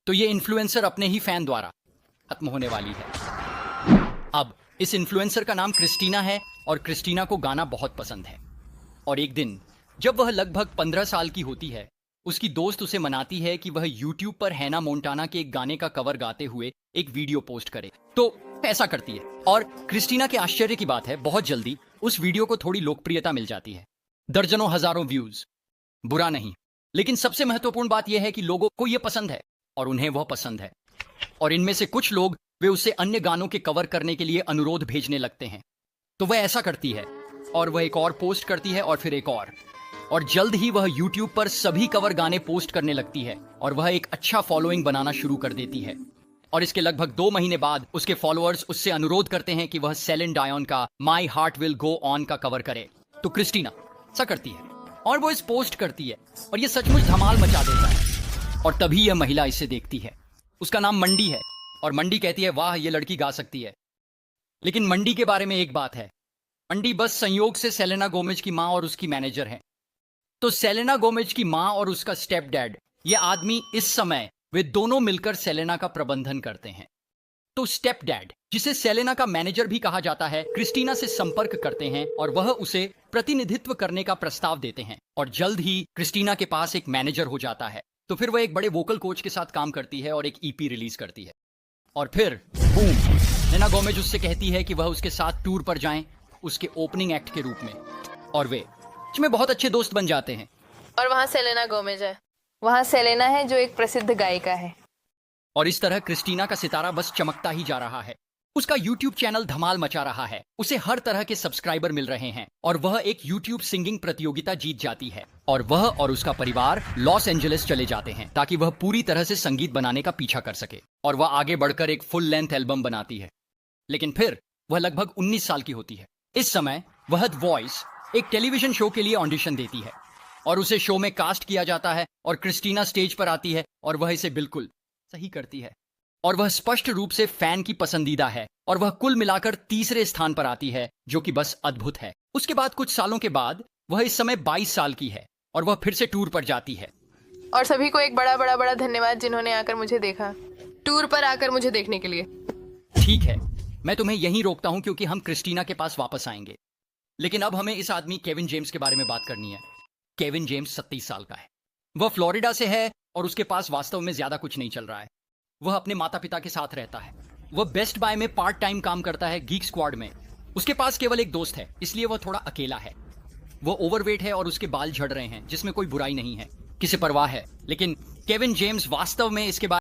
तो ये इन्फ्लुएंसर अपने ही फैन द्वारा खत्म होने वाली है। अब इस इन्फ्लुएंसर का नाम क्रिस्टीना है और क्रिस्टीना को गाना बहुत पसंद है। और एक दिन जब वह लगभग 15 साल की होती है, उसकी दोस्त उसे मनाती है कि वह YouTube पर हैना मोंटाना के एक गाने का कवर गाते हुए एक वीडियो पोस्ट करे। तो ऐसा करती है और क्रिस्टीना के आश्चर्य की बात है, बहुत जल्दी उस वीडियो को थोड़ी लोकप्रियता मिल जाती है, दर्जनों हजारों व्यूज। बुरा नहीं, लेकिन सबसे महत्वपूर्ण बात यह है कि लोगों को यह पसंद है और उन्हें वह पसंद है। और इनमें से कुछ लोग वे उसे अन्य गानों के कवर करने के लिए अनुरोध भेजने लगते हैं। तो वह ऐसा करती है और वह एक और पोस्ट करती है और फिर एक और जल्द ही वह YouTube पर सभी कवर गाने पोस्ट करने लगती है और वह एक अच्छा फॉलोइंग बनाना शुरू कर देती है। और इसके लगभग 2 महीने बाद उसके फॉलोअर्स उससे अनुरोध करते हैं कि वह सेलिन डायोन का my heart will go on का कवर करे। तो क्रिस्टीना ऐसा करती है और वो इस पोस्ट करती है और ये सचमुच धमाल मचा देता है। और तभी यह महिला इसे देखती है। उसका नाम मंडी है और मंडी कहती है, वाह ये लड़की गा सकती है। लेकिन मंडी के बारे में एक बात है, मंडी बस संयोग से सेलेना गोमेज की माँ और उसकी मैनेजर है। तो सेलेना गोमेज की माँ और उसका स्टेप डैड, ये आदमी इस समय वे दोनों मिलकर सेलेना का प्रबंधन करते हैं। तो स्टेप डैड, जिसे सेलेना का मैनेजर भी कहा जाता है, क्रिस्टीना से संपर्क करते हैं और वह उसे प्रतिनिधित्व करने का प्रस्ताव देते हैं। और जल्द ही क्रिस्टीना के पास एक मैनेजर हो जाता है। तो फिर वह एक बड़े वोकल कोच के साथ काम करती है और एक EP रिलीज करती है। और फिर बूम, सेलेना गोमेज उससे कहती है कि वह उसके साथ टूर पर जाएं, उसके ओपनिंग एक्ट के रूप में। और वे में बहुत अच्छे दोस्त बन जाते हैं। और वहाँ सेलेना गोमेज है, वहाँ सेलेना है जो एक प्रसिद्ध गायिका है। और इस तरह क्रिस्टीना का सितारा बस चमकता ही जा रहा है। उसका YouTube चैनल धमाल मचा रहा है, उसे हर तरह के सब्सक्राइबर मिल रहे हैं और वह एक YouTube सिंगिंग प्रतियोगिता जीत जाती है। और वह और उसका परिवार लॉस एंजलिस चले जाते हैं ताकि वह पूरी तरह से संगीत बनाने का पीछा कर सके। और वह आगे बढ़कर एक फुल लेंथ एल्बम बनाती है। लेकिन फिर वह लगभग 19 साल की होती है। इस समय वह द वॉइस, एक टेलीविजन शो के लिए ऑडिशन देती है और उसे शो में कास्ट किया जाता है। और क्रिस्टीना स्टेज पर आती है और वह इसे बिल्कुल सही करती है और वह स्पष्ट रूप से फैन की पसंदीदा है और वह कुल मिलाकर तीसरे स्थान पर आती है, जो कि बस अद्भुत है। उसके बाद कुछ सालों के बाद वह इस समय 22 साल की है और वह फिर से टूर पर जाती है। और सभी को एक बड़ा बड़ा बड़ा धन्यवाद जिन्होंने आकर मुझे देखा, टूर पर आकर मुझे देखने के लिए। ठीक है, मैं तुम्हें यहीं रोकता हूं क्योंकि हम क्रिस्टीना के पास वापस आएंगे। लेकिन अब हमें इस आदमी केविन जेम्स के बारे में बात करनी है। केविन जेम्स 27 साल का है। वह फ्लोरिडा से है और उसके पास वास्तव में ज्यादा कुछ नहीं चल रहा है। वह अपने माता पिता के साथ रहता है। वह बेस्ट बाय में पार्ट टाइम काम करता है, गीक स्क्वाड में। उसके पास केवल एक दोस्त है, इसलिए वह थोड़ा अकेला है। वह ओवरवेट है और उसके बाल झड़ रहे हैं, जिसमें कोई बुराई नहीं है, किसे परवाह है। लेकिन केविन जेम्स वास्तव में इसके बारे